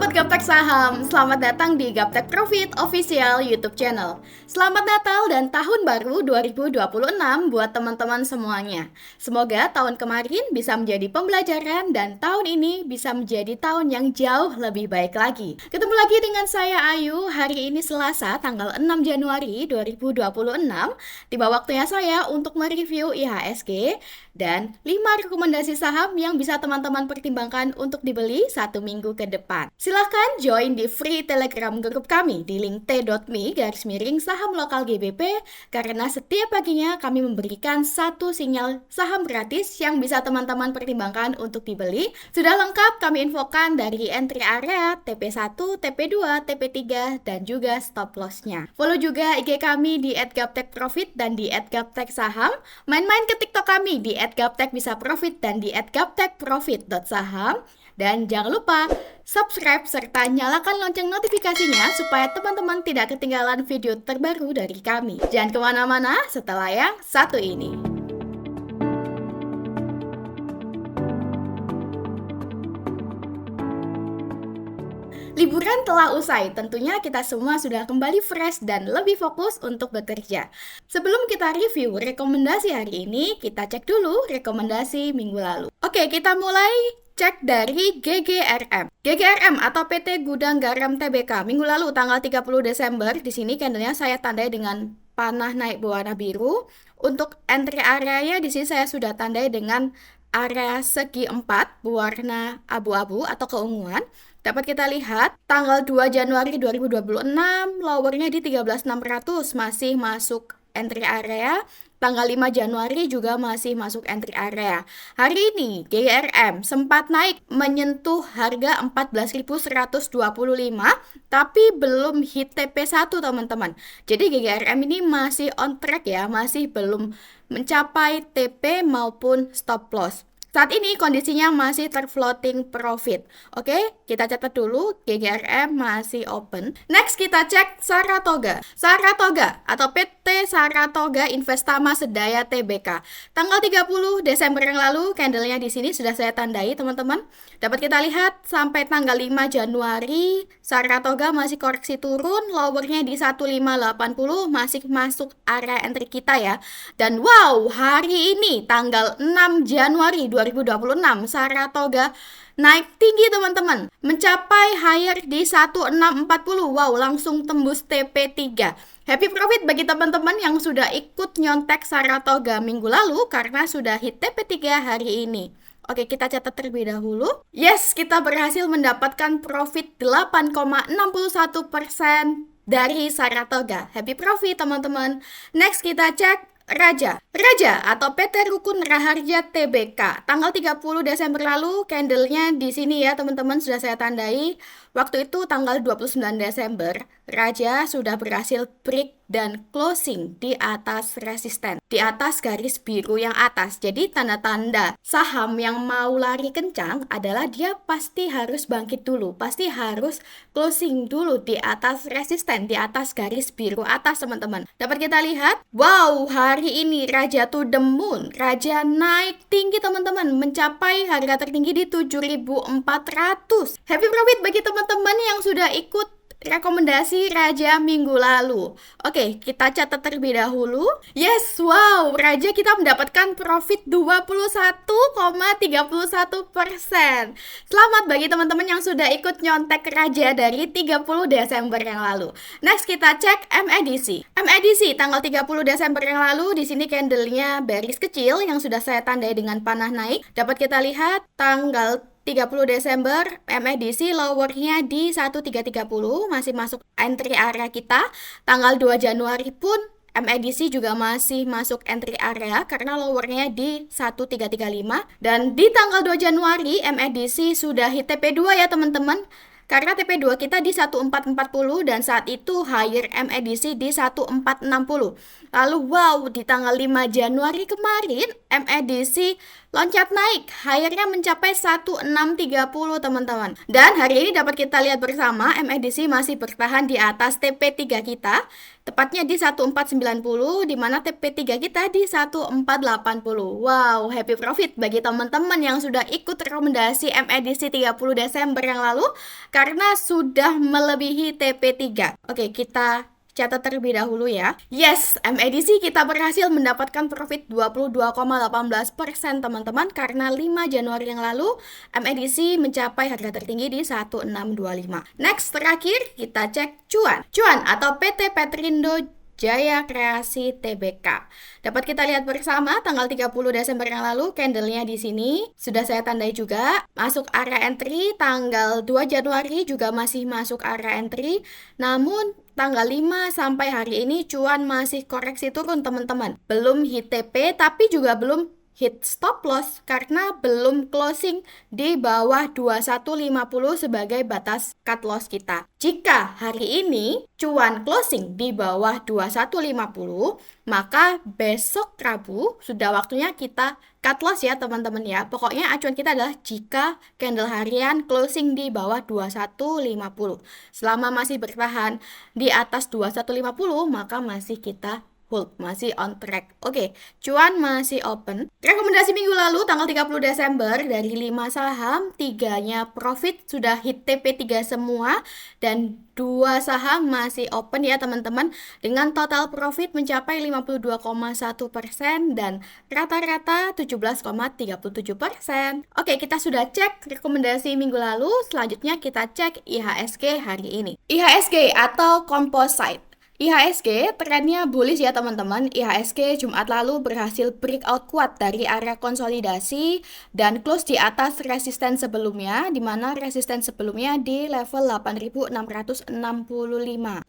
Sobat Gaptek Saham, selamat datang di Gaptek Profit Official YouTube channel. Selamat Natal dan Tahun Baru 2026 buat teman-teman semuanya. Semoga tahun kemarin bisa menjadi pembelajaran dan tahun ini bisa menjadi tahun yang jauh lebih baik lagi. Ketemu lagi dengan saya Ayu, hari ini Selasa tanggal 6 Januari 2026. Tiba waktunya saya untuk mereview IHSG dan 5 rekomendasi saham yang bisa teman-teman pertimbangkan untuk dibeli 1 minggu ke depan. Silahkan join di free telegram group kami di link t.me/saham lokal GBP karena setiap paginya kami memberikan satu sinyal saham gratis yang bisa teman-teman pertimbangkan untuk dibeli. Sudah lengkap kami infokan dari entry area, TP1, TP2, TP3, dan juga stop loss-nya. Follow juga IG kami di @gaptekprofit dan di @gapteksaham. Main-main ke TikTok kami di @gaptekbisaprofit dan di @gaptekprofit.saham. Dan jangan lupa subscribe serta nyalakan lonceng notifikasinya supaya teman-teman tidak ketinggalan video terbaru dari kami. Jangan kemana-mana setelah yang satu ini. Liburan telah usai, tentunya kita semua sudah kembali fresh dan lebih fokus untuk bekerja. Sebelum kita review rekomendasi hari ini, kita cek dulu rekomendasi minggu lalu. Oke, kita mulai cek dari GGRM. GGRM atau PT Gudang Garam Tbk. Minggu lalu tanggal 30 Desember, di sini candlenya saya tandai dengan panah naik berwarna biru. Untuk entry area di sini saya sudah tandai dengan area segi 4 berwarna abu-abu atau keunguan. Dapat kita lihat tanggal 2 Januari 2026 lowernya di 13.600 masih masuk entry area. Tanggal 5 Januari juga masih masuk entry area. Hari ini GRM sempat naik menyentuh harga 14.125 tapi belum hit TP1 teman-teman. Jadi GGRM ini masih on track ya, masih belum mencapai TP maupun stop loss. Saat ini kondisinya masih terfloating profit. Oke, kita catat dulu GGRM masih open. Next kita cek Saratoga. Saratoga atau PT Saratoga Investama Sedaya Tbk. Tanggal 30 Desember yang lalu candlenya di sini sudah saya tandai teman-teman. Dapat kita lihat sampai tanggal 5 Januari Saratoga masih koreksi turun, lowernya di 1580 masih masuk area entry kita ya. Dan wow, hari ini tanggal 6 Januari 2026 Saratoga naik tinggi teman-teman, mencapai higher di 1640. Wow, langsung tembus TP3. Happy profit bagi teman-teman yang sudah ikut nyontek Saratoga minggu lalu karena sudah hit TP3 hari ini. Oke, kita catat terlebih dahulu. Yes, kita berhasil mendapatkan profit 8,61% dari Saratoga. Happy profit teman-teman. Next kita cek Raja atau PT Rukun Raharja Tbk. Tanggal 30 Desember lalu candlenya di sini ya teman-teman sudah saya tandai. Waktu itu tanggal 29 Desember Raja sudah berhasil break dan closing di atas resisten, di atas garis biru yang atas. Jadi tanda-tanda saham yang mau lari kencang adalah dia pasti harus bangkit dulu, pasti harus closing dulu di atas resisten, di atas garis biru atas teman-teman. Dapat kita lihat, wow, hari ini Raja to the moon. Raja naik tinggi teman-teman, mencapai harga tertinggi di 7.400. Happy profit bagi teman-teman yang sudah ikut rekomendasi Raja minggu lalu. Oke, kita catat terlebih dahulu. Yes, wow, Raja kita mendapatkan profit 21,31%. Selamat bagi teman-teman yang sudah ikut nyontek Raja dari 30 Desember yang lalu. Next kita cek MEDC. MEDC tanggal 30 Desember yang lalu di sini candlenya bearish kecil yang sudah saya tandai dengan panah naik. Dapat kita lihat tanggal 30 Desember MEDC lowernya di 1330 masih masuk entry area kita. Tanggal 2 Januari pun MEDC juga masih masuk entry area karena lowernya di 1335. Dan di tanggal 2 Januari MEDC sudah hit TP2 ya teman-teman. Karena TP2 kita di 1440 dan saat itu higher MEDC di 1460. Lalu wow, di tanggal 5 Januari kemarin MEDC loncat naik, higher-nya mencapai 1630 teman-teman. Dan hari ini dapat kita lihat bersama MACD masih bertahan di atas TP3 kita, tepatnya di 1490, di mana TP3 kita di 1480. Wow, happy profit bagi teman-teman yang sudah ikut rekomendasi MACD 30 Desember yang lalu karena sudah melebihi TP3. Oke, kita catat terlebih dahulu ya. Yes, MACD kita berhasil mendapatkan profit 22,18% teman-teman karena 5 Januari yang lalu MACD mencapai harga tertinggi di 1625. Next, terakhir kita cek cuan. Cuan atau PT Petrindo Jaya Kreasi Tbk. Dapat kita lihat bersama tanggal 30 Desember yang lalu candlenya di sini sudah saya tandai juga masuk area entry. Tanggal 2 Januari juga masih masuk area entry. Namun tanggal 5 sampai hari ini cuan masih koreksi turun teman-teman. Belum hit TP tapi juga belum hit stop loss karena belum closing di bawah 2150 sebagai batas cut loss kita. Jika hari ini cuan closing di bawah 2150, maka besok Rabu sudah waktunya kita cut loss ya teman-teman ya. Pokoknya acuan kita adalah jika candle harian closing di bawah 2150. Selama masih bertahan di atas 2150, maka masih kita hold, masih on track. Oke, cuan masih open. Rekomendasi minggu lalu tanggal 30 Desember dari 5 saham, 3-nya profit sudah hit TP3 semua dan 2 saham masih open ya teman-teman dengan total profit mencapai 52,1% dan rata-rata 17,37%. Oke, kita sudah cek rekomendasi minggu lalu, selanjutnya kita cek IHSG hari ini. IHSG atau composite. IHSG trennya bullish ya teman-teman. IHSG Jumat lalu berhasil breakout kuat dari area konsolidasi dan close di atas resisten sebelumnya, di mana resisten sebelumnya di level 8.665.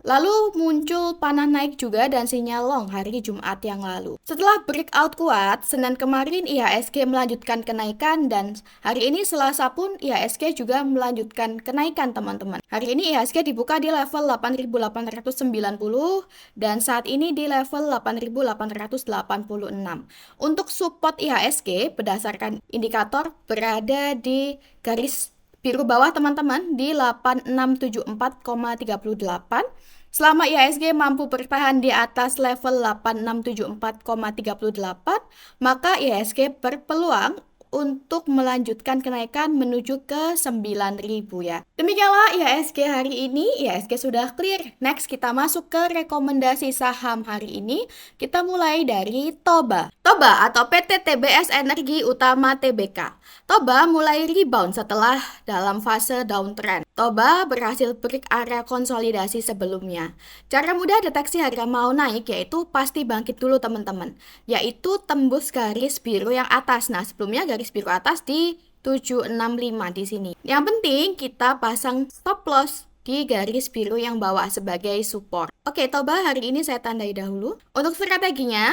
Lalu muncul panah naik juga dan sinyal long hari Jumat yang lalu. Setelah breakout kuat, Senin kemarin IHSG melanjutkan kenaikan dan hari ini Selasa pun IHSG juga melanjutkan kenaikan teman-teman. Hari ini IHSG dibuka di level 8.890 dan saat ini di level 8.886. Untuk support IHSG berdasarkan indikator berada di garis biru bawah teman-teman di 8674,38. Selama IHSG mampu bertahan di atas level 8674,38, maka IHSG berpeluang untuk melanjutkan kenaikan menuju ke 9.000 ya. Demikianlah IHSG hari ini. IHSG sudah clear. Next kita masuk ke rekomendasi saham hari ini. Kita mulai dari Toba. Toba atau PT TBS Energi Utama Tbk. Toba mulai rebound setelah dalam fase downtrend. Toba berhasil break area konsolidasi sebelumnya. Cara mudah deteksi harga mau naik yaitu pasti bangkit dulu teman-teman, yaitu tembus garis biru yang atas. Nah, sebelumnya garis biru atas di 765 di sini. Yang penting kita pasang stop loss di garis biru yang bawah sebagai support. Oke, Toba hari ini saya tandai dahulu. Untuk strateginya,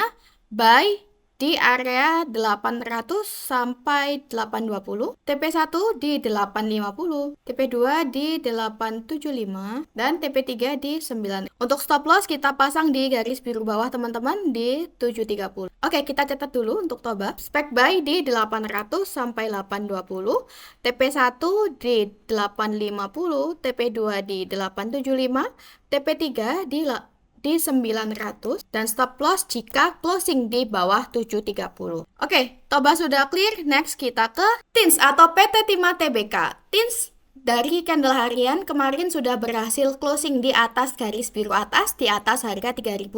buy di area 800 sampai 820, TP1 di 850, TP2 di 875, dan TP3 di 9. Untuk stop loss kita pasang di garis biru bawah teman-teman di 730. Oke, kita catat dulu untuk Toba. Spek buy di 800 sampai 820, TP1 di 850, TP2 di 875, TP3 di 900 dan stop loss jika closing di bawah 730. Oke, Toba sudah clear. Next kita ke TINS atau PT Timah Tbk. TINS dari candle harian kemarin sudah berhasil closing di atas garis biru atas, di atas harga 3.300.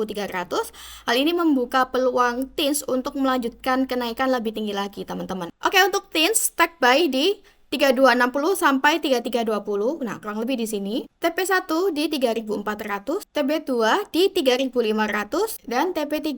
Hal ini membuka peluang TINS untuk melanjutkan kenaikan lebih tinggi lagi teman-teman. Oke, untuk TINS take buy di 3260 sampai 3320. Nah, kurang lebih di sini. TP1 di 3400, TP2 di 3500 dan TP3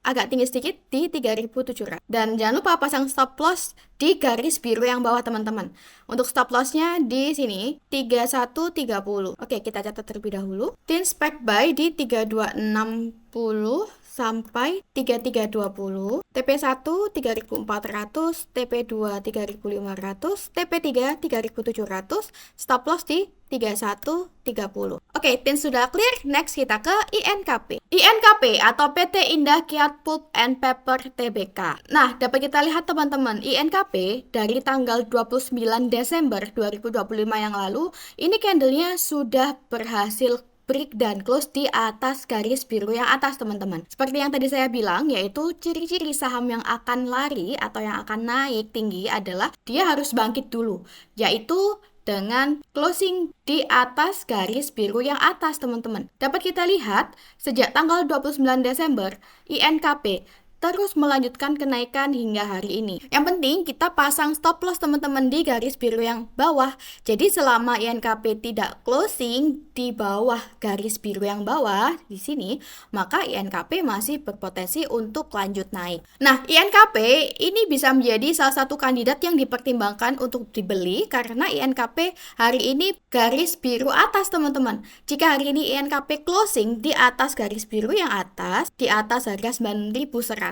agak tinggi sedikit di 3700. Dan jangan lupa pasang stop loss di garis biru yang bawah teman-teman. Untuk stop lossnya di sini 3130. Oke, kita catat terlebih dahulu. TINS spek buy di 3260 sampai 3320, TP1 3400, TP2 3500, TP3 3700, stop loss di 3130. Oke, tin sudah clear. Next kita ke INKP. INKP atau PT Indah Kiat Pulp and Paper Tbk. Nah, dapat kita lihat teman-teman, INKP dari tanggal 29 Desember 2025 yang lalu, ini candlenya sudah berhasil break dan close di atas garis biru yang atas teman-teman. Seperti yang tadi saya bilang, yaitu ciri-ciri saham yang akan lari atau yang akan naik tinggi adalah dia harus bangkit dulu, yaitu dengan closing di atas garis biru yang atas teman-teman. Dapat kita lihat sejak tanggal 29 Desember INKP terus melanjutkan kenaikan hingga hari ini. Yang penting kita pasang stop loss teman-teman di garis biru yang bawah. Jadi selama INKP tidak closing di bawah garis biru yang bawah di sini, maka INKP masih berpotensi untuk lanjut naik. Nah, INKP ini bisa menjadi salah satu kandidat yang dipertimbangkan untuk dibeli karena INKP hari ini garis biru atas teman-teman. Jika hari ini INKP closing di atas garis biru yang atas, di atas harga 9.100,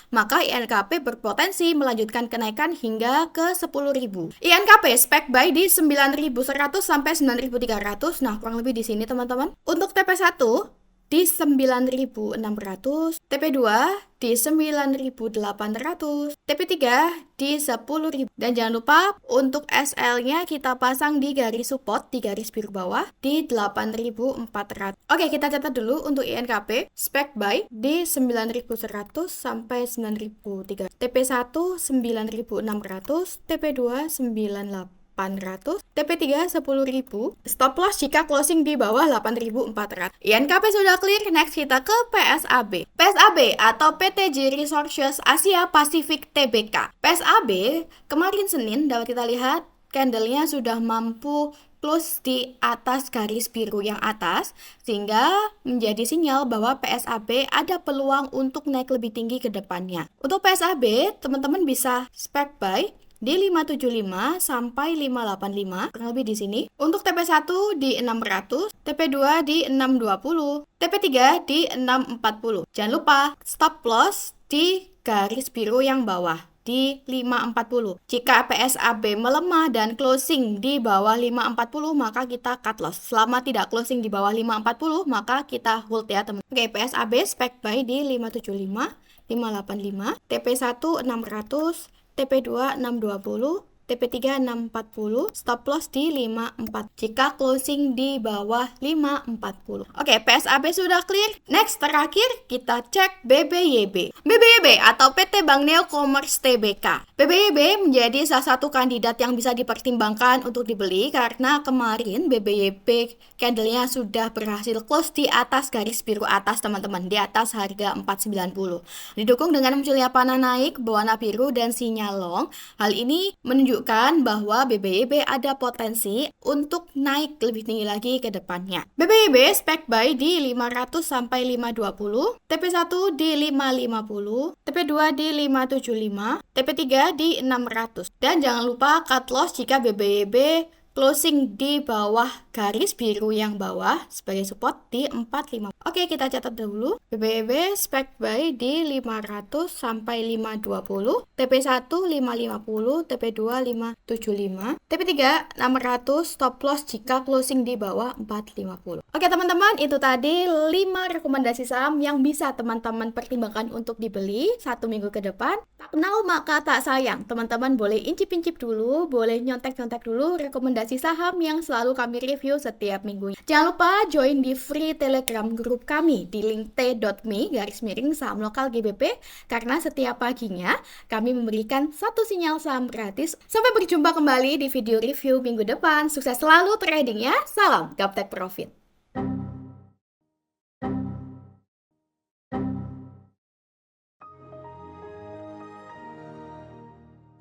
maka INKP berpotensi melanjutkan kenaikan hingga ke 10.000. INKP spek buy di 9.100 sampai 9.300. Nah, kurang lebih di sini teman-teman. Untuk TP1 di 9.600, TP2 di 9.800, TP3 di 10.000. Dan jangan lupa untuk SL-nya kita pasang di garis support di garis biru bawah di 8.400. Oke, kita catat dulu untuk INKP spek buy di 9.100 sampai 9.300, TP1 9.600, TP2 9800, TP3 10.000, stop loss jika closing di bawah 8.400. INKP sudah clear, next kita ke PSAB. PSAB atau PTJ Resources Asia Pasifik Tbk. PSAB kemarin Senin dapat kita lihat candlenya sudah mampu close di atas garis biru yang atas, sehingga menjadi sinyal bahwa PSAB ada peluang untuk naik lebih tinggi ke depannya. Untuk PSAB, teman-teman bisa spek buy di 575 sampai 585, kurang lebih di sini. Untuk TP1 di 600, TP2 di 620, TP3 di 640. Jangan lupa stop loss di garis biru yang bawah di 540. Jika PSAB melemah dan closing di bawah 540, maka kita cut loss. Selama tidak closing di bawah 540, maka kita hold ya teman. Oke, PSAB spek buy di 575, 585, TP1 600, TP2 620, TP3 640, stop loss di 54 jika closing di bawah 540. Oke, PSAB sudah clear. Next, terakhir kita cek BBYB. BBYB atau PT Bank Neo Commerce Tbk. BBYB menjadi salah satu kandidat yang bisa dipertimbangkan untuk dibeli karena kemarin BBYB candlenya sudah berhasil close di atas garis biru atas teman-teman, di atas harga 490. Didukung dengan munculnya panah naik berwarna biru dan sinyal long. Hal ini menunjukkan bahwa BBYB ada potensi untuk naik lebih tinggi lagi ke depannya. BBYB spek buy di 500 sampai 520, TP1 di 550, TP2 di 575, TP3 di 600. Dan jangan lupa cut loss jika BBYB closing di bawah garis biru yang bawah sebagai support di 45. Oke, kita catat dulu. BBYB spek buy di 500 sampai 520, TP1 550, TP2 575, TP3 600, stop loss jika closing di bawah 450. Oke teman-teman, itu tadi 5 rekomendasi saham yang bisa teman-teman pertimbangkan untuk dibeli 1 minggu ke depan. Tak kenal maka tak sayang. Teman-teman boleh incip-incip dulu, boleh nyontek-nyontek dulu rekomendasi saham yang selalu kami review setiap minggunya. Jangan lupa join di free Telegram group kami di link t.me/saham lokal GBP karena setiap paginya kami memberikan satu sinyal saham gratis. Sampai berjumpa kembali di video review minggu depan. Sukses selalu tradingnya. Salam Gaptek Profit.